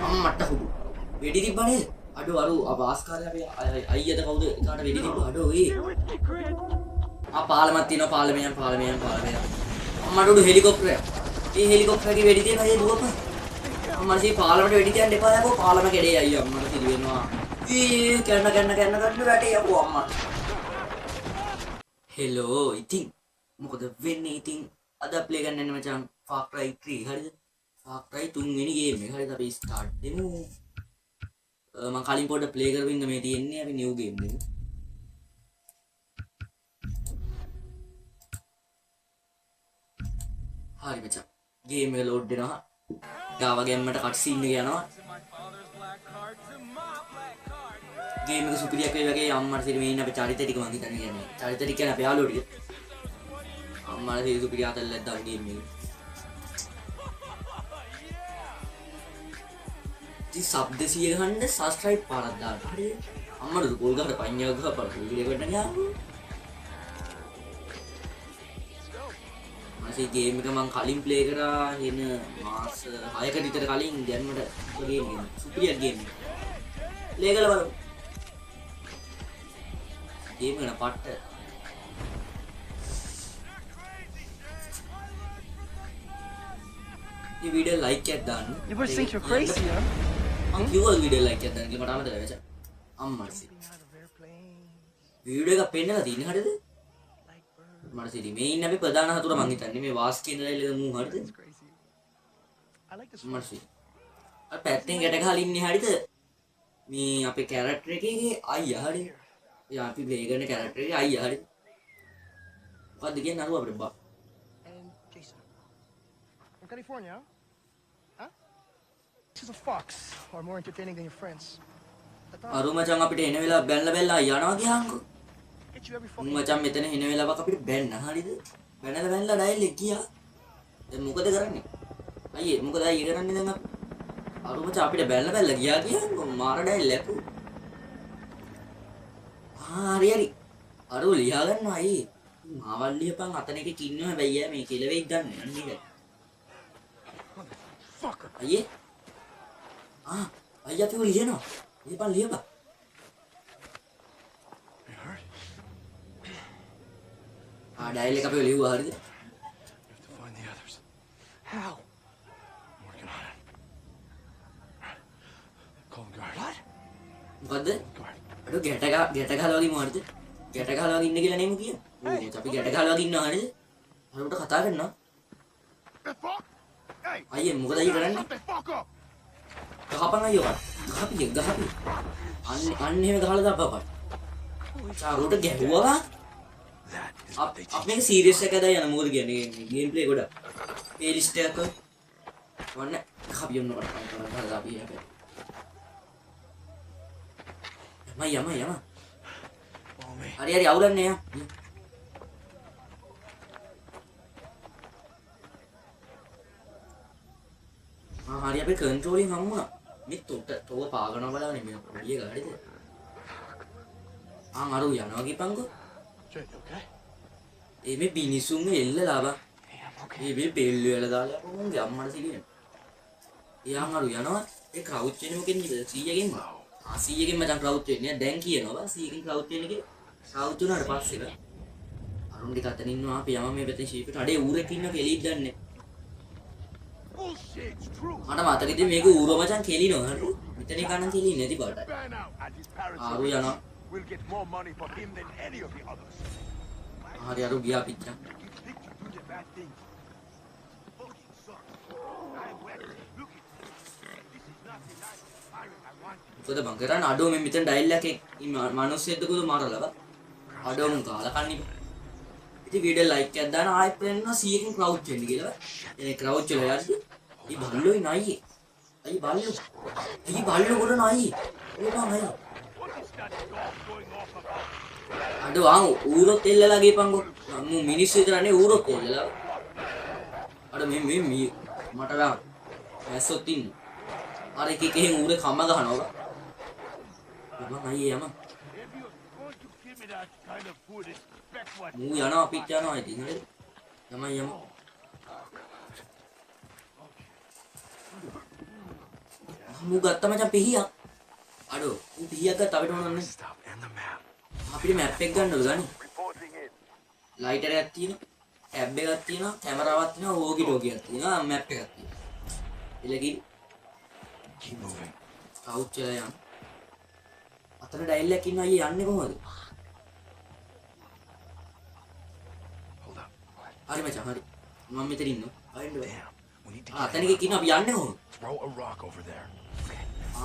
අම්මට හුදු වෙඩි තිබ්බනේ අඩෝ අර ආස්කාරය අපේ අයියද කවුද එකාට වෙඩි තිබ්බ අඩෝ ඒ පාලමක් තියෙනවා පාලමයන් අම්මට උඩු හෙලිකොප්ටරයක් ඒ හෙලිකොප්ටරේ වෙඩි තියන අය දුවපන් අම්මට මේ පාලමට වෙඩි තියන්න එපා යකෝ පාලම කැඩේ අයියා අම්මට කිරි වෙනවා කන්න වැටේ යකෝ අම්මා හෙලෝ ඉතින් මොකද වෙන්නේ ඉතින් අද ප්ලේ ගන්න යන්නේ මචං Far Cry 3 හරිද Far Cry 3 වෙනි ගේම් එක හරිද අපි ස්ටාර්ට් දෙමු මම කලින් පොඩ්ඩක් ප්ලේ කරමින් මේ තියෙන්නේ අපි නිව් ගේම් එක හරි මචං ගේම් එක ලෝඩ් වෙනවා ඩාවා ගේම්මට කට් සීන් එක යනවා ගේම් එක සුපිරියක් වේ වගේ අම්මට සිරි මේ ඉන්න අපේ චරිත ටික මං හිතන්නේ කියන්නේ චරිත ටික කියන්නේ අපේ යාළුවෝ ටික අම්මට සිරි සුපිරිය අතල්ලක් දාන ගේම් එක ඉතින් සබ් 200 ගහන්න සබ්ස්ක්‍රයිබ් පාරක් දාන්න හරිද අම්මට කෝල් ගහලා පඤ්ඤාව ගහපන් වීඩියෝ එකට ගියාම මේ ගේම් එක මං කලින් ප්ලේ කරා එන මාස 6කට විතර කලින් දැන් මට ගේම් එක සුපිරියක් ගේම් එක ප්ලේ කරලා බලමු ගේම් එක පට්ට මේ වීඩියෝ ලයික් එකක් දාන්න You would think you're crazy, huh? මං කිව්වා වීඩියෝ ලයික් එකක් දාන්න කියලා මට අමතක වෙච්චා අම්මා වීඩියෝ එක පෙන්නලා තියෙන්නේ හරියද මට සිරි මේ ඉන්නේ අපි ප්‍රධාන හතුර මං හිතන්නේ මේ වාස් කියන දෛලද මූ හරිද මර්සි අර පැත්තෙන් ගැට ගහලා ඉන්නේ හරිද මේ අපේ කැරක්ටර් එකේ අයියා හරිද යා අපි ප්ලේ කරන කැරක්ටර් එකේ අයියා හරිද මොකද්ද කියන්නේ අරුව අපේ බා And Jason. From California, huh? This is a fox, or more entertaining than your friends. අරු මචං අපිට එන වෙලාව බැලලා යනවා ගියාන්කෝ Get you every fucking මචං මෙතන එන වෙලාවක් අපිට බැන්න හරිද බැනලා ඩයල් එක ගියා දැන් මොකද කරන්නේ අයියේ මොකද අයියේ කරන්නේ දැන් අපි අරු මචං අපිට බැලලා ගියා ගියාන්කෝ මාර ඩයල් ලැපු හරි අරු ලියා ගන්නවා අයියේ මාවල් ලියපන් අතන එකේ කින්නවා හැබැයි යා මේ කෙලවෙයික් ගන්න යන්නේ fucker. අයියේ අයියා අපි ලියනවා ලියපන් ඩයල් එක අපි ලියුවා හරිද? You have to find the others. How? I'm working on it. Call him guard. What? මොකද්ද? Guard. අඩෝ ගැට ගහලා වගේ මොකද්ද? ගැට ගහලා වගේ ඉන්න කියලා නෙමු කිය. ඕ අපි ගැට ගහලා වගේ ඉන්නවා හරිද? අරුන්ට කතා කරනවා. අයියේ මොකද අයියේ කරන්නේ? ගහපන් අයියෝ. ගහපි. අන්න එහෙම ගහලා දාපපන්. අරුන්ට ගැහුවා. අපි මේක සීරියස් එකක් දාලා යන මොකද කියන්නේ ගේම් ප්ලේ ගොඩක් ප්ලේලිස්ට් එකක් වන්න කපියන්න කරලා අපි හැබැයි යම හරි අවුලන්නේ යා හරි අපි කන්ට්‍රෝලින් හම්බුණා මේ තෝව පාගනවා බලන්න මේ පොඩිය ගාඩිද අරු යනවා ගිපන්කෝ Okay. මේ බිනිසුන්ව එල්ලලා බා මේ බෙල් වල දාලා උන්ගේ අම්මට සිලින එයාන් අරු යනවා ඒ ක්‍රවුච් වෙන මොකෙන්ද 100කින් 100කින් මචං ක්‍රවුච් වෙන්නේ දැන් කියනවා බා 100කින් ක්‍රවුච් වෙන එකේ ක්‍රවුච් උනාට පස්සේ අරුන් ටික අතන ඉන්නවා අපි යම මේ පැත්තේ ෂීප්ට අඩේ ඌරෙක් ඉන්න කෙලිත් දන්නේ මට මතකද මේක ඌර මචං කෙලිනවා හරි මෙතන කණන් කෙලින්නේ නැති බාටයි ආරු යනවා We'll get more money for him than any of the others. හරි අරු ගියා පිට්ටා You think you do the bad thing. Fucking sucks. I went. Look at this. This is not the life of pirate I want. මොකද බං කරන්නේ අඩෝ මේ මෙතන dial එකේ මිනිස්සෙක්ද කොහොමද මාරලා බා අඩෝ මුන් කාලා කන්නේ ඉතින් වීඩියෝ ලයික් එකක් දාන ආයෙත් වෙනවා 100කින් ක්‍රවුච් වෙන්න කියලා බා ඒ ක්‍රවුච් වල යද්දි ඊ බල්ලෝයි නයි අයි බල්ලෝ කොට නයි ඒ බං අයි අඩෝ ඌරොත් එල්ලලා ගියපන්කෝ මම මිනිස්සු විතරනේ ඌරොත් එල්ලලා අඩෝ මේ මට ගන්න ඇස්සොත් ඉන්න අර එකෙන් ඌරේ කම ගහනවා මම අයියේ යම මූ යනවා අපිට යනවා ඉතින් හරිද තමයි යම මූ ගත්ත මචං පිහියක්. අඩෝ මූ පිහියක් ගත්ත අපිට මොනවද? Stop and the map. අපිට මැප් එක ගන්න ඕන ගනි. Reporting in. ලයිටර් එකක් තියෙනවා. ටැබ් එකක් තියෙනවා. කැමරාවක් තියෙනවා. ඕගි ඩෝගියක් තියෙනවා. මැප් එකක් තියෙනවා. එලකින් Keep moving. කවුච් වෙලා යන්න. අතන ඩයල් එකක් ඉන්නවා අයියේ යන්නේ කොහොමද? Hold up. හරි මචං හරි. මම මෙතන ඉන්නවා. අයින්ද බෑ. Damn. We need to අතන get එකක් ඉන්නවා අපි යන්නේ කොහොමද? throw a rock over there.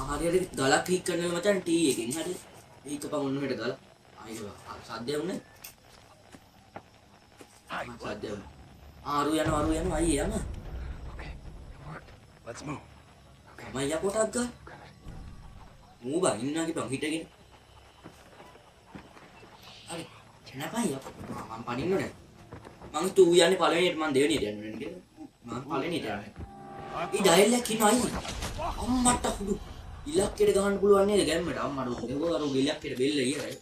හරි ගලක් හීක් කරනවා මචං ටී එකෙන් හරි. හීකපන් ඔන්න මෙහෙට ගල. ආයිද සද්දය වුනේ. Hi. සද්දය වුනේ. අරු යනවා අයියේ යන්න. Okay. It worked. Let's move. මම යකොටක් ගන්න. මූ බං ඉන්නා කිපන් හිටගෙන. හරි. නැපයි යක. මම පනින්න නෑ. මං තු යන්නේ පළවෙනියට මං දෙවෙනියට යන්නේ නේද? මං පළවෙනියට යන්නේ. ඊ ඩයල් එකක් ඉන්නවා අයියේ. අම්මට හුදු. ඉලක්කෙට ගහන්න පුළුවන් නේද ගැම්මට අම්මට ඒක අර ඉලක්කෙට බෙල්ල ඉයරයි.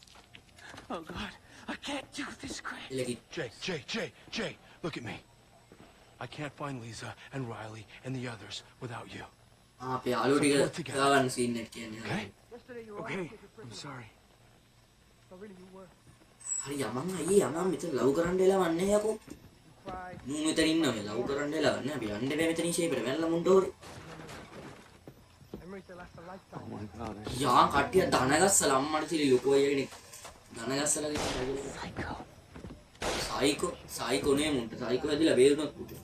Oh God. I can't do this crap. ඉලකි. Jay, look at me. I can't find Lisa and Riley and the others without you. අපේ යාළුවෝ ටික ගාගන්න සීන් එක කියන්නේ. Okay? Yesterday you were Okay. always your I'm pretty. sorry. No, really, you were. හරි යමන් අයියේ යමන් මෙතන love කරන්න එලවන්නේ යකෝ. You cried. මූ මෙතන ඉන්නවා මේ ලව් කරන්න එලවන්නේ අපි යන්න බෑ මෙතන ෂේපෙට වැල්ලා මුන්ට ඕරේ. Memories that last a lifetime. Oh my God. යා කට්ටිය ධන ගස්සලා අම්මට සිලි ලොකෝ අය කෙනෙක් ධන ගස්සලා Psycho. සයිකෝ නේ මුන්ට සයිකෝ ඇදිලා බේරුණා පුතේ.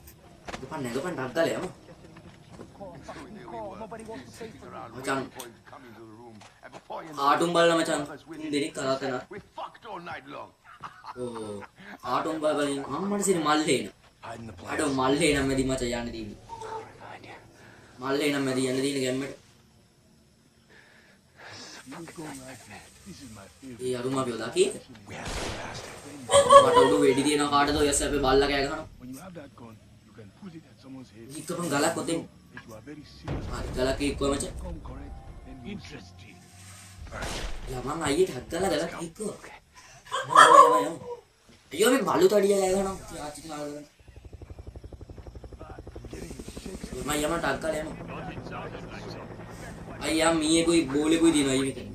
ගපන් නැගපන් ඩක්ගල යම. Yesterday you called. Nobody wants to say for you. මචං Come into the room. And before you ආටුම් බලලා මචං දෙනෙක් කරාතන. we fucked all night long. ඕ ආටුම් බලමින් අම්මට සිලි මල්ලේ එන. Hide in the place. අඩෝ මල්ලේ නම් මැදි මචං යන්න තියෙන්නේ. Find you. මල්ලේ නම් මැදි යන්න තියෙන ගැම්මට. This is my favorite. ඒ අරුම අපි ඔදාකීද? We have to get past it. මට උඩු වෙඩි තියනවා කාටද ඔය අපේ බල්ලා කෑ ගහනවා. When you have that gun, you can put it at someone's head. ඉක්කපන් ගලක් ඔතෙන්. If you are very serious, හරි ගලක් ඉක්කුවා මචං. come correct, then interesting. යමන් අයියට හත්ගලා ගලක් ඉක්කුවා. යම. අයියෝ මේ බලු තඩිය කෑ ගහනවා. යාචි කාලේ. මම යම ටක් ගාලා යනවා. අයියා මීයේකුයි බෝලෙකුයි දිනවා අයියේ මෙතන.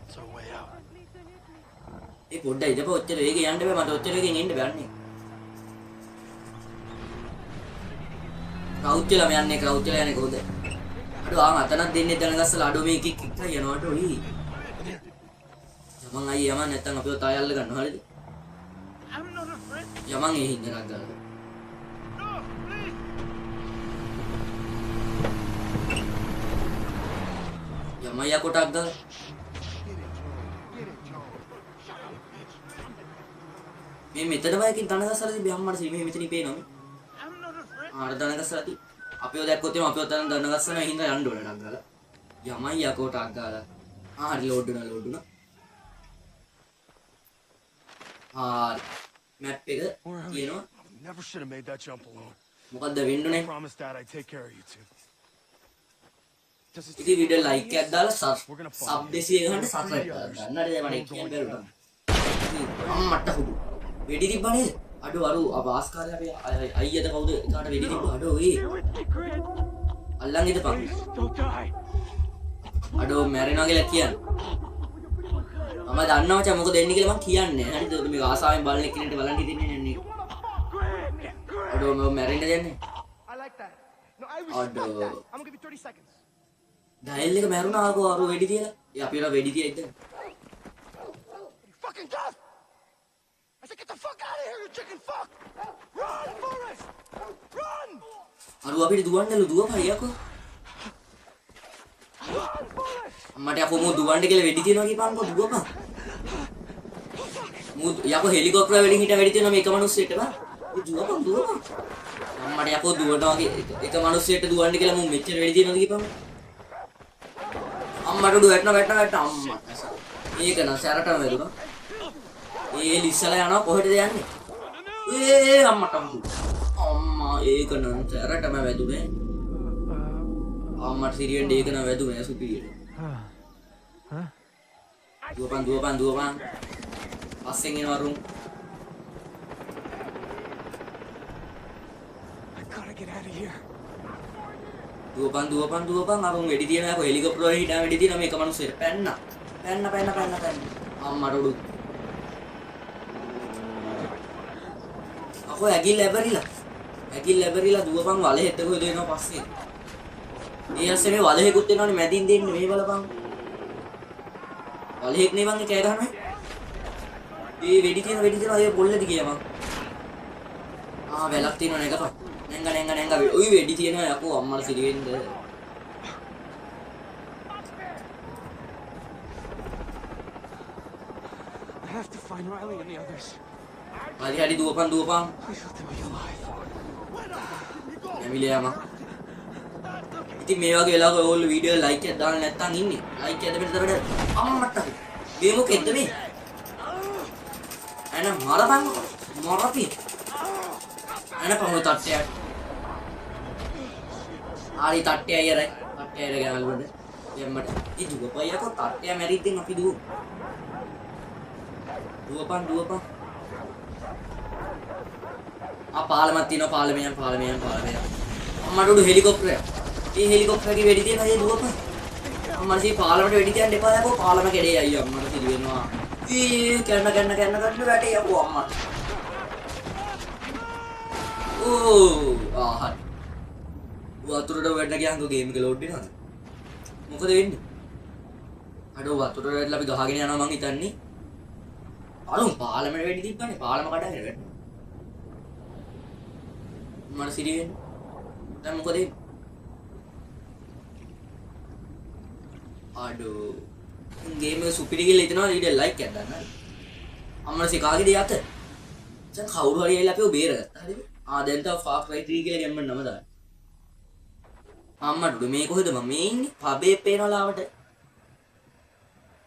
It's our way out. ඒ පොඩ්ඩයි ඉඳපන් ඔච්චර වේගෙන් යන්න බෑ මට ඔච්චර වේගෙන් එන්න බෑන්නේ. ක්‍රවුච් වෙලා මම යන්නේ ක්‍රවුච් වෙලා යන්නේ කොහොද? අඩෝ ආ අතනක් දෙන්නේ දැන ගස්සලා අඩෝ මේ කික් කික් යනවා අඩෝ ඊ. යමන් අයියේ යමන් නැත්තම් අපිව තායල්ල ගන්නවා හරිද? I'm not afraid. යමන් ඒ හින්දා ටක් ගාලා. No, please. යමන් යා කොටක් ගාලා. මේ මෙතන බයකින් තන ගස්සලා තිබ්බ අම්මට සීමේ මෙතනින් පේනවා මේ. I'm not afraid. ආර දන ගස්සලා තිබ්බ. අපිව දැක්කොත් එම අපිව තන දන ගස්සන හින්දා යන්න ඕන ටක් ගාලා. යමන් යා කොටක් ගාලා. හරි ලෝඩ් වුණා. මැප් එක තියෙනවා. Never should have made that jump alone. මොකද්ද වෙන්නුනේ? Promise Dad I'd take care of you two. Does it ඉතින් වීඩියෝ ලයික් එකක් දාලා සබ් 200 ගහන්න සබ්ස්ක්‍රයිබ් කරන්න. නේද මම කියන්න බැලුවා. අම්මට හුදු. වෙඩි තිබ්බ නේද? අඩෝ අරු ආස්කාරය අපේ අයියද කවුද? එකාට වෙඩි තිබ්බ. අඩෝ ඒ. අල්ලන් ඉදපන්. Don't die. අඩෝ මැරෙනවා කියලා කියන්නේ. මම දන්නවා මචං මොකද වෙන්නේ කියලා මං කියන්නේ. හරිද? මේ ආසාවෙන් බලන කෙනෙක්ට බලන් හිටින්නේ නෑනේ. අඩෝ මම මැරෙන්න දෙන්නේ. I like that. No, I respect Aduh. that. I'm gonna give you 30 seconds. Dial එක මැරුණා ආකෝ අරු වෙඩි තියලා. ඒ අපිට වෙඩි තියයිද? You fucking tough! I said get the fuck out of here, you chicken fuck! Run, Forrest! Run! අරු අපිට දුවන්නලු දුවපන් යකෝ. Run, Forrest! මට යකෝ මෝ දුවන්න කියලා වෙඩි තියනවා කියපන්කෝ දුවපන්. මෝ යකෝ හෙලිකොප්ටර් වලින් හිට වෙඩි තියනවා මේක මිනිස්සෙට බා. ඒ දුවපන්. මට යකෝ දුවනවා එක මිනිස්සෙට දුවන්න කියලා මෝ මෙච්චර වෙඩි තියනවාද කියපන්. අම්මට උඩ වැටෙනවා අම්මා. ඒක නම් සැරටම වැදුනා. ඒ ලිස්සලා යනවා කොහෙටද යන්නේ? ඒ අම්මට අම්මා ඒක නම් සැරටම වැදුනේ. අම්මට සිරියෙන් ඒක නම් වැදුනේ සුපිරියට. දුවපන්. පස්සෙන් එනවා රුම්. I gotta get out of here. දුවපන් අර උන් වෙඩි තියන අර හෙලිකොප්ටර් වලින් හිටා වෙඩි තියන මේක මිනිස්සෙට පැන්න අම්මට උඩු අකෝ ඇගිල්ල ඇබරිලා දුවපන් වලේ හෙට කොහෙද එනවා පස්සේ ඒ ඇස්සේ මේ වලහෙකුත් එනවනේ මැදින් දෙන්න මේ බලපන් වලහෙක් නේ මං කෑ ගහන්නේ ඒ වෙඩි තියන ඒ පොල්ලේදී ගියා මං වැලක් තියෙනවා නේකපන් නැංග ඔය වෙඩි තියෙනවා යකෝ අම්මලා සිරි වෙන්න I have to find Riley and the others. හරි දුවපන් Please let them be alive. එමිලියා මං ඉතින් මේ වගේ වෙලාවක ඔයගොල්ලෝ වීඩියෝ ලයික් එකක් දාන්න නැත්නම් ඉන්නේ ලයික් එකද පිටතට අම්මට මේ මොකෙද්ද මේ අනේ මරපන් මරපි අනේ පහු තට්ටයක් ආරි තට්ටය අයරයි ගෑවලුවද යම්මට ඉදුව පයකෝ තට්ටය මැරිද්දෙන් අපි දුවපන් පාලමක් තියෙනවා පාලමයන් අම්මට උඩු හෙලිකොප්ටරයක් ඒ හෙලිකොප්ටරේ වෙඩි තියන අය දුවපන් අම්මට මේ පාලමට වෙඩි තියන්න එපා යකෝ පාලම කැඩේ අයියෝ අම්මට සිදු වෙනවා කන්න වැටේ යකෝ අම්මට ඕ හරි වතුරට වැටලා ගියාම ගේම් එක ලෝඩ් වෙනවද මොකද වෙන්නේ අඩෝ වතුරට වැටලා අපි ගහගෙන යනවා මං හිතන්නේ අලුම් පාලමට වෙඩි තිබ්බනේ පාලම කඩගෙන වැටුණා මට සිරි වෙන්නේ දැන් මොකද අඩෝ ගේම් එක සුපිරි කියලා හිතනවා ඊට ලයික් එකක් දාන්න හරි අම්මලා සිකාගේ දෙය අත දැන් කවුරු හරි ඇවිල්ලා අපිව බේරගත්තා හරිද දැන් තව ෆාර් ක්‍රයි 3 කියලා ගේම් එක නම දාන්න අම්මට මේ කොහෙද මම මේ ඉන්නේ පබේ පේනවා ලාවට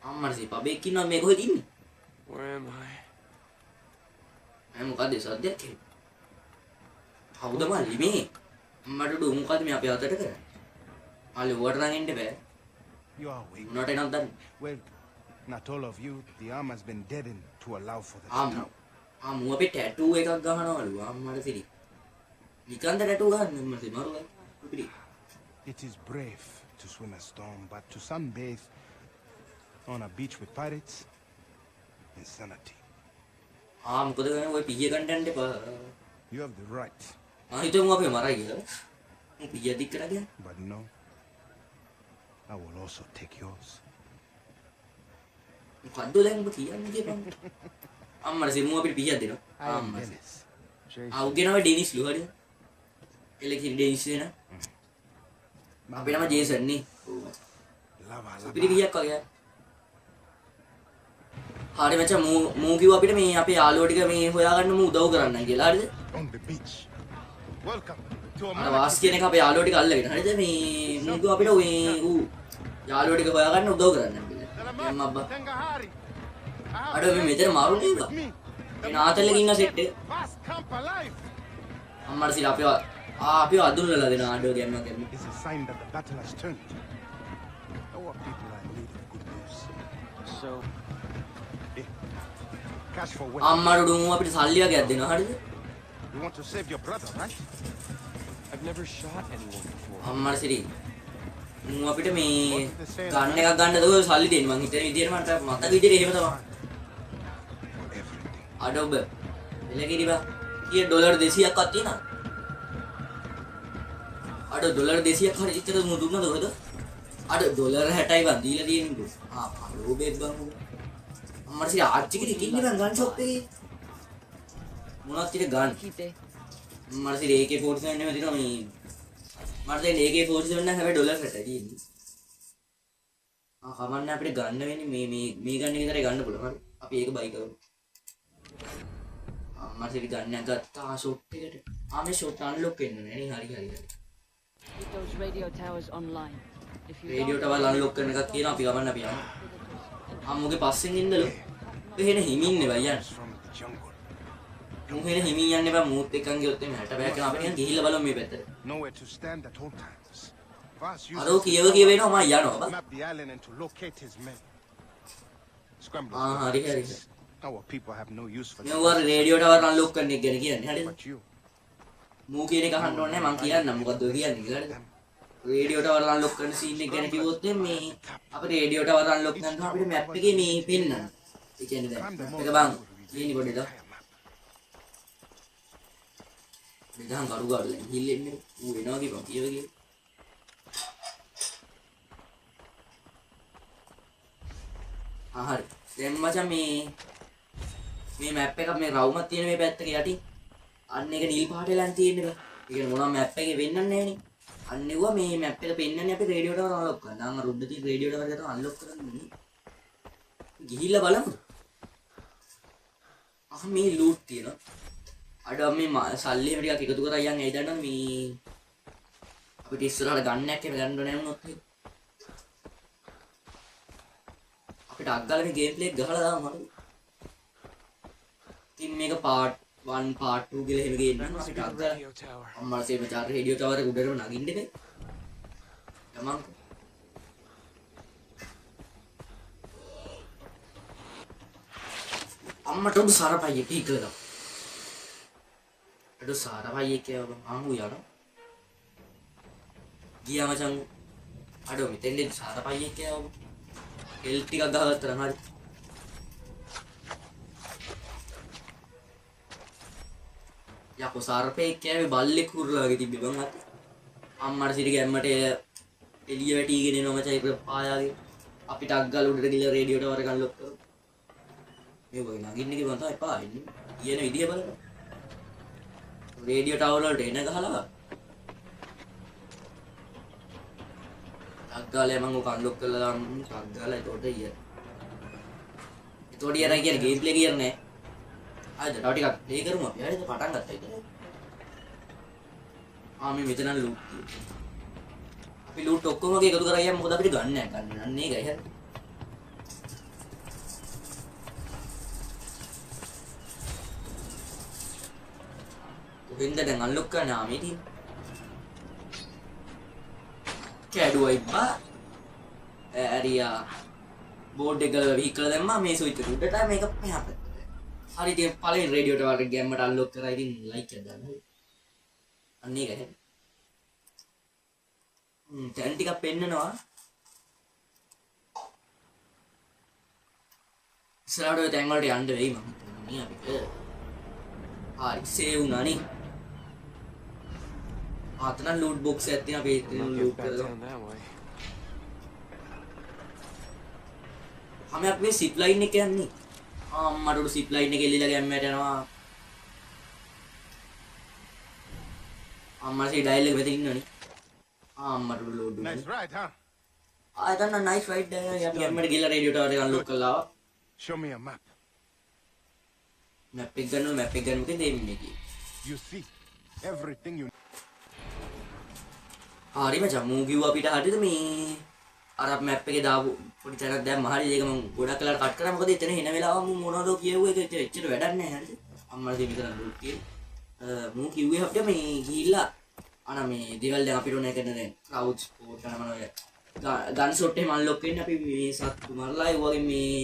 අම්මට සි පබේක් ඉන්නවා මේ කොහෙද ඉන්නේ Where am I? මොකද සද්දයක් කියන්නේ කවුද මල්ලි මේ අම්මට උඩ මොකද මේ අපේ අතට කරන්නේ මල්ලි උවට නම් එන්න බෑ You are weak. උනට එනක් දන්නේ Well, not all of you. The arm has been deadened to allow for the arm scout. මු අපේ ටැටූ එකක් ගහනවලු අම්මට සිරි නිකන්ද ටැටූ ගහන්නේ අම්මට මරුවා පිටි It is brave to swim a storm, but to sunbathe on a beach with pirates, insanity. මොකද ගන්නේ ඔය පීය ගන්න යන්න එපා You have the right, හිතුවම අපේ මරයි කියලා පීය දික් කරගෙන but no. I will also take yours. මොකද්ද දැන් ඔබ කියන්නේ කියපන් අම්මට සිරි මු අපිට පීයක් දෙනවා I am අම්මා Dennis. අවුගෙනව ඩෙනිස් ලු හරිද එලකින් ඩෙනිස් වෙන අපේ නම ජේසන් නේ Lava, සුපිරි පීයක් වගේ හරි මචං මූ කිව්වා අපිට මේ අපේ යාළුවෝ ටික මේ හොයාගන්න මූ උදව් කරන්න කියලා හරිද on the beach. Welcome to අර America. වාස් කියන එක අපේ යාළුවෝ ටික අල්ලගෙන හරිද මේ මූ කිව්වා අපිට මේ ඌ යාළුවෝ ටික හොයාගන්න උදව් කරන්න කියලා එම්ම අබ්බා Tengahari. අර මේ මෙතන මාරු නේද Me. මේ නාතල්ලේ ඉන්න සෙට් එක Fast camp alive. අම්මට සිර අපිව අඳුල්ලලා දෙන ආඩෝ ගෑම්මක් ගන්න It's a sign that the battle has turned. Our people are in need of good news. So, Cash for what? අම්මට උඩු මූ අපිට සල්ලි වගේක් දෙනවා හරිද You want to save your brother, right? I've never shot anyone before. අම්මට සිරි මූ අපිට මේ ගන්න එකක් ගන්නද ඔය සල්ලි දෙන්න මං හිතන විදියට මට මතක විදියට එහෙම තමයි For everything. අඩ ඔබ එලකිරි බා කීය ඩොලර් 200ක්වත් තියෙනවද අඩ ඩොලර් 200ක් හරි ඉතර මු දුන්නද ඔයද අඩ ඩොලර් 60යි වන් දීලා තියෙන්නේ ලෝබෙක් බං අම්මට සිරි ආච්චිගේ ඉන්නේ බං ගන් ෂොප් එකේ මොනවද ඉතින් ගන්න මට සිරි AK47 එහෙම තියෙනවා මේ මට දැන් AK47 නම් හැබැයි ඩොලර් 60යි තියෙන්නේ කමන්නේ අපිට ගන්න වෙන්නේ මේ ගන්න එක විතරයි ගන්න පුළුවන් හරි අපි ඒක බයි කරමු අම්මා සිරි ගන්නක් ගත්තා ෂොට් එකට මේ ෂොට් අන්ලොක් වෙන්න නේ හරි Get those radio towers online. If you radio don't, tower unlock කරන එකක් තියෙනවා අපි ගමන්න අපි යමු අම්මුගේ පස්සෙන් ඉන්නලු එහෙන හිමින් නේ බයි යන්න From the jungle. මු එහෙන හිමින් යන්න එපා මූත් එක්කන් ගියොත් එමේ 60 බෑක් කරන අපි නිකන් ගිහිල්ලා බලමු මේ පැත්තට Nowhere to stand at all times. Vaz අරෝ කියව එනවා මම යනවා බා map the island and to locate his men. Scramble. හරි හරි Our people have no use for මේ them. වර රේඩියෝ ටවර් අන්ලොක් කරන එක ගැන කියන්නේ හරිද But you, මූ කියන එක අහන්න ඕනේ මං කියන්නම් මොකද්ද ඔය කියන්නේ කියලා හරිද රේඩියෝ ටවර් අන්ලොක් කරන සීන් එක ගැන කිව්වොත් මේ අපේ රේඩියෝ ටවර් අන්ලොක් කරන අපිට මැප් එකේ මේ පෙන්නන. ඒ කියන්නේ දැන් map එක බං ඉන්නේ පොඩ්ඩක්. මෙතන කරු ගාඩු දැන් හිල්ලෙන්නේ ඌ එනවා කියපන් කියවගේ. හරි. දැන් මචං මේ මැප් එක මේ රවුමක් තියෙන මේ පැත්තක යටින් අන්න එක නිල් පාට වෙලා තියෙන්නේ බං. ඒ කියන්නේ මොනවා මැප් එකේ වෙන්නන්නේ නැහනේ. අන්න ඒවා මේ මැප් එක පෙන්නන්නේ අපි රේඩියෝ ටවර් අන්ලොක් කරනවා. නම් අර උඩ තියෙන රේඩියෝ ටවර් එක අන්ලොක් කරන්නේ. ගිහිල්ලා බලමු. මේ ලූට් තියෙනවා. අඩ මේ සල්ලි එහෙම ටිකක් එකතු කරලා යන් ඇයි දන්නවද මේ අපිට ඉස්සරහට ගන්නයක් එහෙම ගන්න ඕනේ වුණොත් අපිට අග්ගල මේ ගේම් ප්ලේ එක ගහලා දාමු හරිද? ඉතින් මේක part 1 part 2 කියලා එහෙම ගේන්න අපිට අග්ගල Radio tower. අම්මලා මචං රේඩියෝ ටවර් එක උඩටම නගින්න එපේ. යමන් අම්මට උඩ සරපයියේ පීකලා අඩු සාරපයියේ කියව ආමු යන ගියා මචං අඩු මෙතෙන්ද සාරපයියේ කියව එල් ටිකක් ගහගත්තා නම් හරි යකෝ සාරපේ කියවේ බල්ලෙක් හුරලාගේ තිබ්බේ බං අත අම්මට සිට ගැම්මට එළිය වැටිගෙන එනවා මචං ඒක පායාගේ අපිට අග්ගල උඩට ගිහලා රේඩියෝ ටවර් එක අන්ලොක් කරමු මේ වගේ නගින්න කිව්වම තමයි පාන්නේ කියන විදිය බලන්න රේඩියෝ ටවර් වලට එන ගහලා අග්ගාලේ මම ඔක අන්ලොක් කරලා දාන්න අග්ගාලා ඒකට ඉය. ඒතකොට ඉයරයි කියන්නේ ගේම් ප්ලේ කියන්නේ ආයෙත් තව ටිකක් ප්ලේ කරමු අපි. හරිද? පටන් ගත්තා ඉතින්. මේ මෙතන ලූට් තියෙනවා. අපි ලූට් ඔක්කොම එකතු කරගියම මොකද අපිට ගන්න නැහැ ගන්න. අන්න ඒකයි හරි. වෙන්ද දැන් අන්ලොක් කරන්න ආමේ තියෙන කැඩුවයි බා ඇරියා බෝඩ් එක ගලව විහිකලා දැම්මා මේ ස්විච් එක උඩට මේක මෙහා පැත්තට හරි ඉතින් පළවෙනි රේඩියෝ ටවර් එක ගැම්මට අන්ලොක් කරා ඉතින් ලයික් එකක් දාන්න හරි අන්න ඒක හරි දැන් ටිකක් පෙන්නනවා ඉස්සරහට ඔය තැන් වලට යන්න වෙයි මම හිතන්නේ අපිට හරි සේව් වුණා නේ ආතන ලූට් බොක්ස් එකක් තියෙනවා අපි Not get ලූට් back කරලා down that way. අපි මේ සිප් ලයින් එක යන්නේ අම්මට උඩ සිප් ලයින් එක එල්ලලා ගැම්මට යනවා අම්මට ඩයල් එක වෙත ඉන්නවනේ අම්මට උඩ ලෝඩ් Nice ride, huh? ආයතන නයිස් රයිඩ් අපි ගැම්මට ගිහලා රේඩියෝ ටවර් එක අන්ලොක් කරලා Show me a map. Map එක ගන්නවා මැප් එක ගන්න මොකද දෙන්නේ කි You see everything you හරි මචං මූ කිව්වා අපිට හරියද මේ අර මැප් එකේ දාපු පොඩි තැනක් දැම්ම හරියද ඒක මම ගොඩක් වෙලාවට කට් කරා මොකද එතන එන වෙලාව මම මොනවද කියුවේ ඒක එච්චර වැඩක් නැහැ හරියද අම්මලා දෙමි කරන් ලූට් කියේ මූ කිව්වේ අපිට මේ ගිහිල්ලා අන මේ දේවල් දැන් අපිට ඕනේ කරන දැන් ක්‍රවුඩ් ස්පෝට් කරන මොනවද ගන් ෂොට් එහෙම අන්ලොක් වෙන්නේ අපි මේ සත්තු මරලා ඒ වගේ මේ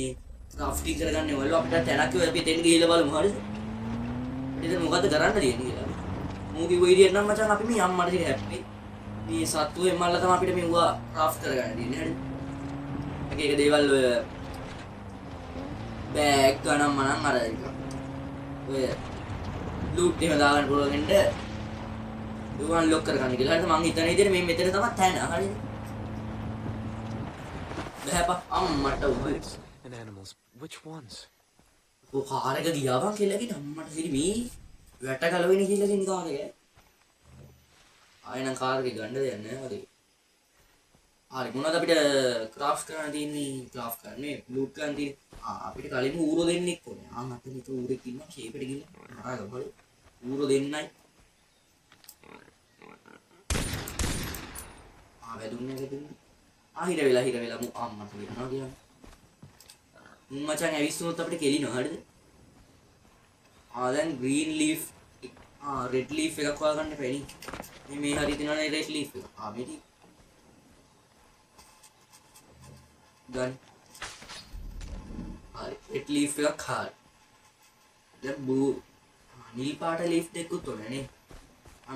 ක්‍රාෆ්ටිං කරගන්න ඕවල අපිට තැනක් කිව්වා අපි එතෙන් ගිහිල්ලා බලමු හරියද ඉතින් මොකද්ද කරන්න තියෙන්නේ කියලා මූ කිව්ව ඉතින් නම් මචං අපි මේ අම්මට ඉතින් හැප්පි මේ සත්තු එමල්ලා තමයි අපිට මෙවුවා ක්‍රාෆ්ට් කරගන්න තියෙන්නේ හරිද එක එක දේවල් ඔය බෑග් ගණන් මනම් අර එක ඔය ලූට් එහෙම දාගන්න පුළුවන් වෙන්න ඒවා අන්ලොක් කරගන්න කියලා හරිද මං හිතන විදිහට මේ මෙතන තමයි තැන හරිද බෑපා අම්මට උඹ Plants and animals. Which ones? ඔය කාර් එක ගියා බං කියලා කිව්ව අම්මට ඉතින් මේ වැට ගලවෙන්නේ කියලා කින් කාර් එක ආයෙනම් කාර් එක ගන්න දෙයක් නැහැ හරි හරි මොනවද අපිට ක්‍රාෆ්ට් කරන්න තියෙන්නේ ක්‍රාෆ්ට් කරන්නේ ලූට් කරන්න තියෙන්නේ අපිට කලින්ම ඌරෝ දෙන්නෙක් ඕනේ අපිට හිත ඌරෙක් ඉන්නවා ෂේපෙට ගිහින් ආයෙ හරි ඌරෝ දෙන්නයි වැදුන්නේ හිර වෙලා මු අම්මට කියනවා කියන්නේ මචං ඇවිස්සුනොත් අපිට කෙලිනවා හරිද දැන් green leaf red leaf එකක් හොයාගන්න පැණි මේ හරි තියනනේ red leaf එක මේටි ගන්න හරි red leaf එකක් හරි දැන් නිල් පාට leaf දෙකකුත් උනේ නේ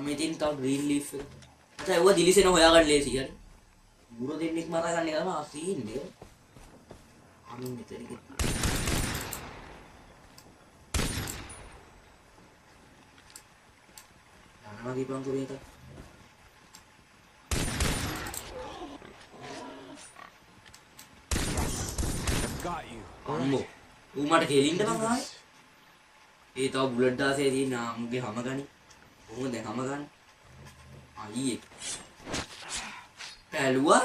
මේටින් තව green leaf එක මචං ඒව දිලිසෙන හොයාගන්න ලේසි හරි. මුර දෙන්නෙක් මරා ගන්න එක තමයි අසීන්නේ. අනිත් මෙතන යනවා දීපන් කුරේට. Got you. අම්මෝ ඌ මට කෙලින්ද මං ආයේ ඒ තව බුලට් දාසේ තියෙන ආම්ගේ හැම ගනි කොහොමද දැන් හැම ගන්න අයියේ පැලුවා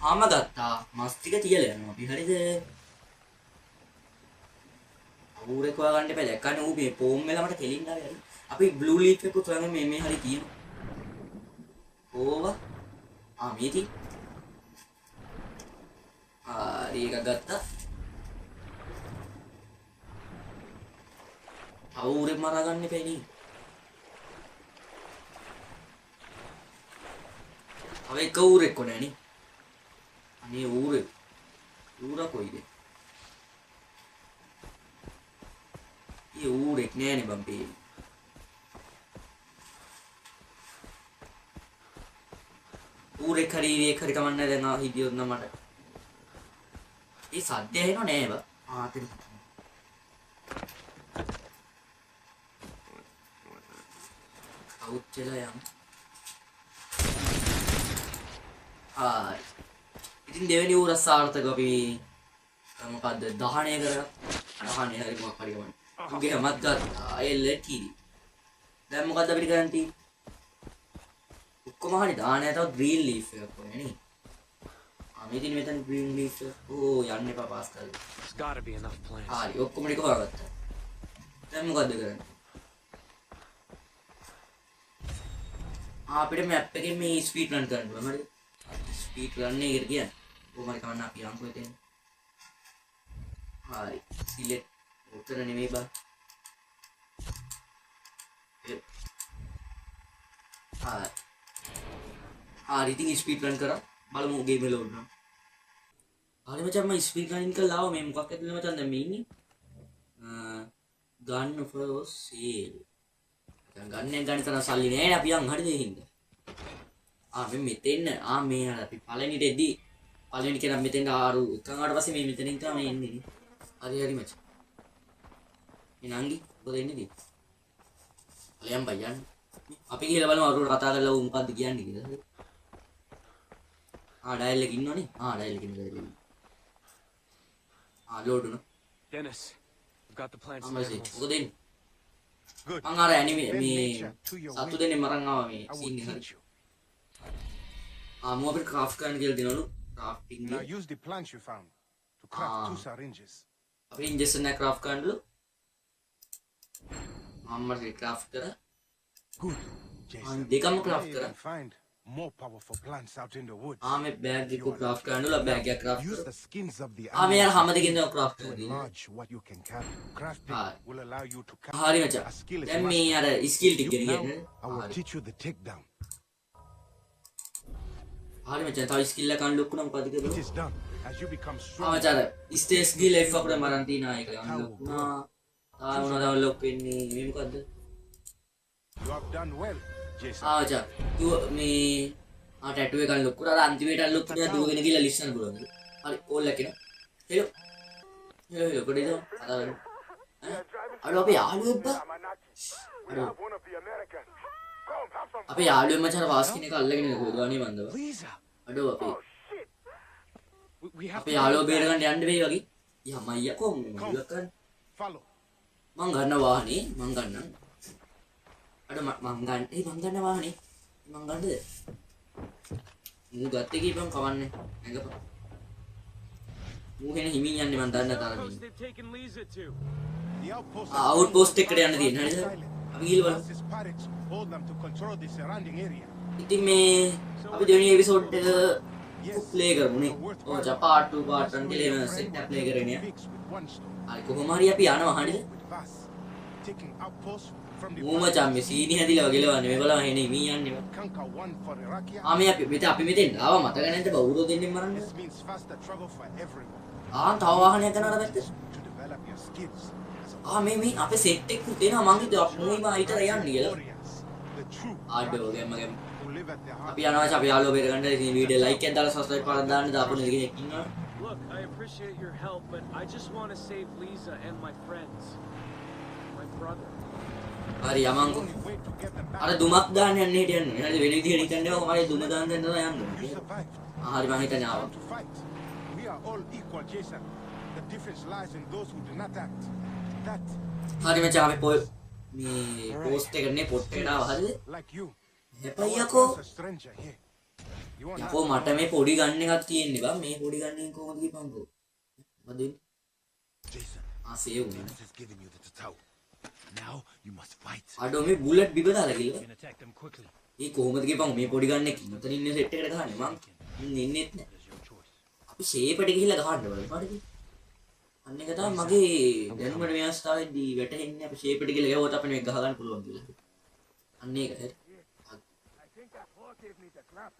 හැම ගත්තා මස් ටික තියලා යනවා අපි හරිද අවුරේ කොයා ගන්න එපා දැක්කනේ ඌ මේ පෝම් වෙලා මට කෙලින්න ආවේ හරි අපි බ්ලූ ලීෆ් එක උතුරගෙන මේ හරි තියෙනවා ඕවා මේ තියෙන ඒක ගත්තා අවුරේ මරා ගන්න එපා නේ අව එක ඌරෙක් කොනේ නේ අනේ ඌරා කොයිද ඌරෙක් නෑනේ බම් පේන්නේ ඌරෙක් හරි කමන්නේ දැන් හිටියොත් නම් මට ඒ සද්දය එනව නෑ බා ආතෙන් අවුත් වෙලා යන්න ඉතින් දෙවෙනි ඌර සාර්ථක අපි මොකද්ද දහණය කරා දහණය හරි මොකක් හරි ගමන් උගේ හැමත් ගත්තා එල්ල කීරි දැන් මොකද්ද අපිට කරන්න තියෙන්නේ ඔක්කොම හරි දාණය තව ග්‍රීන් ලීෆ් එකක් වුණේ නේ මේකෙන් මෙතන ග්‍රීන් ලීෆ් ඕ යන්න එපා පාස් කරලා There's gotta be enough plants. හරි ඔක්කොම ටික හොයාගත්තා දැන් මොකද්ද කරන්නේ අපිට මැප් එකෙන් මේ ස්පීඩ් රන් කරන්න ඕන හරිද ස්පීඩ් රන් එකට කියන්නේ කොහොම හරි කවන්න අපි අංකෝ එතෙන් හරි සිලෙක්ට් උතර නෙමෙයි බා හරි ඉතින් ස්පීඩ් රන් කරා බලමු ගේම් එක ලෝඩ් කරනවා හරි මචං මම ස්පීඩ් රනින් කරලා ආවා මේ මොකක් ඇතුළේ මචං දැන් මේ ඉන්නේ ගන්න ෆෝ සේල් ගන්න ගන්න තරම් සල්ලි නෑ නේ අපි යන් හරිද ඒ හින්දා මේ මෙතෙන් මේ අපි පළවෙනිට එද්දි පළවෙනි කෙනා මෙතෙන් ආරු එකන් ආවට පස්සේ මේ මෙතනින් තමයි එන්නේ නේ හරි මචං මේ නංගි මොකද එන්නේ දී අලියම් බයන් අපි ගිහලා බලමු අරුවට කතා කරලා ඌ මොකද්ද කියන්නේ කියලා ඩයල් එක ඉන්නවනේ ඩයල් එක ඉන්නද ලෝඩ් උන Dennis, we've got the plants. අම්මසේ and මොකද එන්නේ Good. මං අර ඇනිමේ Bend මේ nature to your සතු will. දෙන්නේ මරන් ආවා මේ I will සීන් එක හරි teach you. මම අපිට ක්‍රාෆ්ට් කරන්න කියලා දෙනවලු crafting Now use the plants you found to craft Ah. 2 syringes. අපිට ඉන්ජෙක්ෂන් එක ක්‍රාෆ්ට් කරන්නලු මම ක්‍රාෆ්ට් කරා Good, Jason. දෙකම Now ක්‍රාෆ්ට් you කරා can find more powerful plants out in the woods. මේ බෑග් එක ක්‍රාෆ්ට් කරන්නලු බෑග් එක craft Use කරා the skins of the මේ අර හැම animals දෙකින් දව ක්‍රාෆ්ට් to කරලා enlarge what you can carry. Crafting Ah. will allow you to carry හරි a මචං skill is දැන් මේ අර mastered. ස්කිල් ටික You now, කියන්නේ I will teach you the takedown. හරි මචං තව ස්කිල් එකක් අන්ලොක් කරනවා මොකද It කියලා is done as you become strong. මචං අර ස්ටේස් ගිල් F අපිට මරන් තියනා ඒක අන්ලොක් වුණා මොනවද අන්ලොක් වෙන්නේ මේ මොකද්ද You have done well, Jason. මචං මේ ටැටු එක අන්ලොක් කරා අර අන්තිමේට අන්ලොක් කරලා දුවගෙන ගිහලා ලිස්ට් පුළුවන් හරි ඕල් එකේන හෙලෝ කොඩේද අර අපි යාළුවෙක් බා අර One of the Americans. Come, have some අපේ යාළුවෙක් මචං අර වාස් කෙනෙක් අල්ලගෙන ගොඩවන්නේ මන්දව Lisa, අඩෝ අපේ we have අපේ යාළුවෝ බේර ගන්න යන්න වෙයි වගේ යම අයියකෝ මොකද කරන්නේ Follow. මං ගන්න වාහනේ මං ගන්නම් අඩ මං ගන්න වාහනේ මං ගන්නද මූ ගත්තේ කීපම් කවන්නේ නැගපන් මූ හෙන හිමින් යන්නේ මං දන්න තරමින් they've taken Lisa to. The outpost. අවුට්පෝස්ට් එකට යන්න තියෙන හරිද අපි ගිහලා බලමු Francis pirates hold them to control the surrounding area. ඉතින් මේ අපි දෙවෙනි එපිසෝඩ් එක ප්ලේ කරමුනේ ඔය පාර්ට් 2 පාර්ට් 1 කියලා එහෙම සෙට් එක ප්ලේ කරගෙන Fix with one stone. හරි කොහොම හරි අපි යනවා හරිද With Vass, taking outposts from the මූ මචං මේ සීනි හැදිලා වගේලවන්නේ මේගොල්ලෝ හෙන හිමින් යන්නේ conquer one for Irakia. මේ අපි මෙතෙන් ආවා මතක නැද්ද බවුරෝ දෙන්නෙන් මරන්නේ This means faster travel for everyone. තව වාහනයක් යනවා අර පැත්තේ To develop your skills as a මේ අපේ සෙට් එක දෙනවා මං හිතුවා මූයිම හිතර යන්නේ කියලා warriors. The true ආඩෝ ගෑම ගෑම who live at the heart. අපි යනවා අපි යාළුවෝ බේර ගන්න ඉතින් වීඩියෝ ලයික් එකක් දාලා සබ්ස්ක්‍රයිබ් කරලා දාන්න දාපු කෙනෙක් ඉන්නවා. Look, I appreciate your help, but I just want to save Lisa and my friends. My brother. හරි යමන්කෝ. Only way to get them back. අර දුමක් දාන්න යන්නේ හිටියන්නේ. ඊට වෙන විදිහට හිතන්නේ කොහමද දුම දාන්න යනවා You යන්නේ. survived. හරි මම හිතන්නේ ආවා. Time to fight. We are all equal, Jason. The difference lies in those who do not act. That, හරි මචං අපි මේ පෝස්ට් එකනේ පොට් එකට ආවා හරිද? like you, හැපයියකෝ. was a stranger here. You won't have යකෝ මට මේ පොඩි ගන්න එකක් තියෙන්නේ බං මේ පොඩි ගන්නෙන් කොහොමද කියපන්කෝ. මොකද Jason. සේව් නේ. Dennis has given you the tatau. Now you must fight. අඩෝ මේ බුලට් බිබ දාලා කිව්වා. can attack them quickly. මේ කොහොමද කියපන් මේ පොඩි ගන්න එක මෙතන ඉන්න සෙට් එකට ගහන්නේ මං ඉන්නෙත් නෑ. It's your choice. අපි ෂේප් එකට ගිහිල්ලා ගහන්න බලමු හරිද? අන්න එක තමයි මගේ දැනුමට මේ අවස්ථාවේදී වැටහෙන්නේ අපි ෂේප් එකට ගිහිල්ලා ගහුවොත් අපිට මේක ගහ ගන්න පුළුවන් කියලා. අන්න ඒක හරි. I think that Paul gave me the clap.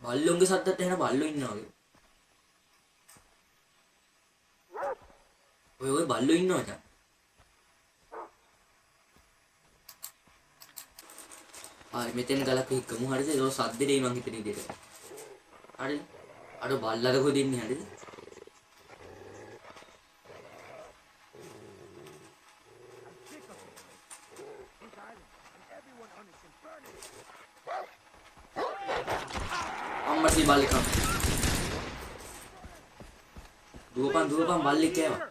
බල්ලොන්ගේ සද්දත් එහෙන බල්ලෝ ඉන්නවා වගේ. ඔය බල්ලෝ ඉන්නවා මචං. ආයි මෙතෙන් ගලක් එක්කමු හරිද? ඒක සද්දෙයි මං හිතන විදිහට. හරිද? අර බල්ලද කොහෙද ඉන්නේ හරිද? අම්මසි බල්ලකම්. දුවපන් බල්ලෙක් කෑවා.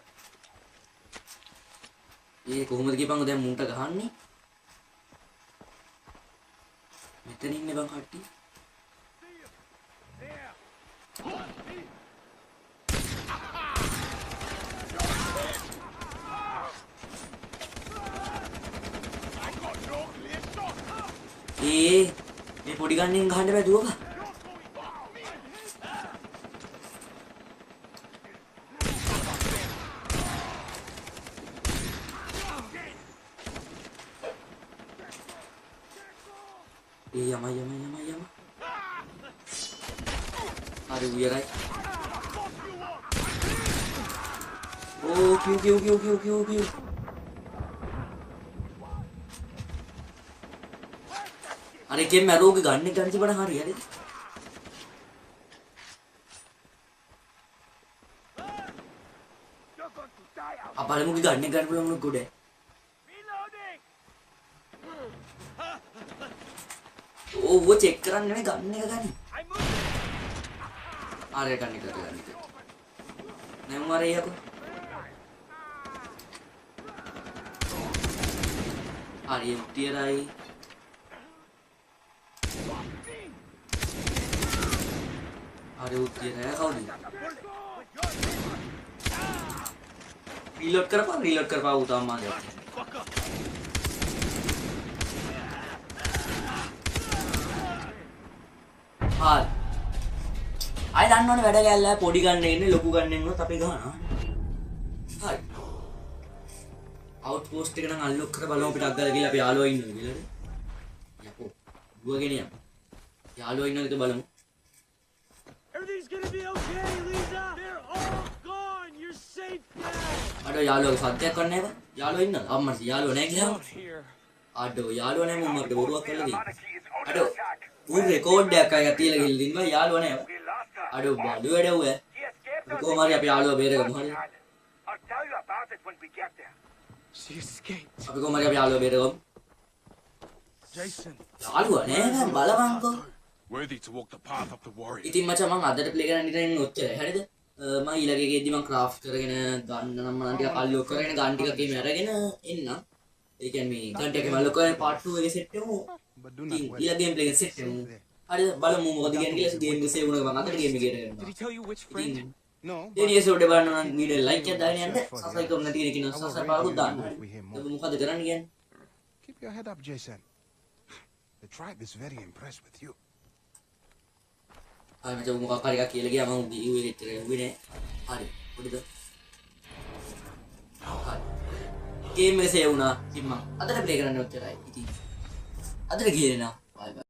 ඒ කොහොමද කියපන් දැන් මුන්ට ගහන්නේ? මෙතන ඉන්නේ බං කට්ටිය. මේ පොඩි ගන්නෙන් ගහන්න බෑ දුවපන්. යම. හරි උයරයි. ඕ කිව්. අර එකෙන් මැරෝගේ ගන්න ගන්න තිබුණා හරියද? අපලමුගේ ගන්න ගන්න පුළුවන් මොකද? ඕව චෙක් කරන්න නෙමෙයි ගන්න එක ගනි. ආරේ ගන්න එක. නැම් මාරේ යකෝ. ආරේ තියරයි. ආරේ උතියරයි කවුද? රීලෝඩ් කරපන් උතාම මාගේ. හරි. අය දන්නවනේ වැඩ ගැල්ලා පොඩි ගන්න ඉන්නේ ලොකු ගන්න ඉන්නොත් අපි ගහනවා. හරි. අවුට්පෝස්ට් එක නම් අන්ලොක් කර බලමු අපිට අග්ගල ගිහලා අපි යාළුවා ඉන්නවද කියලාද? යකෝ. දුවගෙන යමු. යාළුවා ඉන්නවද බලමු. Everything's gonna be okay, Lisa. They're all gone. You're safe now. අඩෝ යාළුවා සද්දයක් කරන්නේ නැහැ. යාළුවා ඉන්නවද? අම්මා යාළුවා නැහැ කියලා. Out here. අඩෝ යාළුවා නැහැ මම අපිට බොරුවක් කරලා දෙන්නේ. අඩෝ උන් රෙකෝඩ් එකක් අය තියලා ගිහින් දින්නවා යාළුවා නැහැ. අඩෝ බඩු වැඩවුව. කොහොම හරි අපි යාළුවා බේරගමු හරිද? I'll tell you about it when we get there. She escaped. අපි කොහොම හරි අපි යාළුවා බේරගමු. Jason, යාළුවා නෑ බලවන්කෝ. worthy to walk the path of the warrior. ඉතින් මචං මම අදට ප්ලේ කරන්න ඉතින් ඔච්චරයි හරිද? මම ඊළඟ එකේදී මම ක්‍රාෆ්ට් කරගෙන ගන්න නම් මම ටිකක් අල්ලොක් කරගෙන ගන් ටිකක් එහෙම අරගෙන එන්නම්. ඒ කියන්නේ මේ ගන් ටිකක් අල්ලොක් කරගෙන part 2 එකේ සෙට් වෙමු. But do not ඉතින් worry. ඊළඟ ගේම් ප්ලේ එකේ සෙට් වෙමු. හරිද? බලමු මොකද කියන්නේ කියලා ගේම් එක සේව් වුණා මම අදට ගේම් එකේ Did කරනවා. he tell you which friend? ඉතින් No. දෙනියස උඩ බලන්න නම් වීඩියෝ ලයික් එකක් දාගෙන යන්න. සබ්ස්ක්‍රයිබ් කරන්න නැති කෙනෙක් ඉන්නවා සබ්ස්ක්‍රයිබ් කරලා දාන්න. ඔබ මොකද කරන්න කියන්නේ? Keep your head up, Jason. The tribe is very impressed with you. හරි මචං මොකක් හරි එකක් කියලා ගියා මම ඌ එකට උවේ නෑ. හරි. පොඩිද? හරි. ගේම් එක සේව් වුණා. ඉතින් මම අදට ප්ලේ කරන්න ඔච්චරයි. ඉතින් අදට ගියේ නා.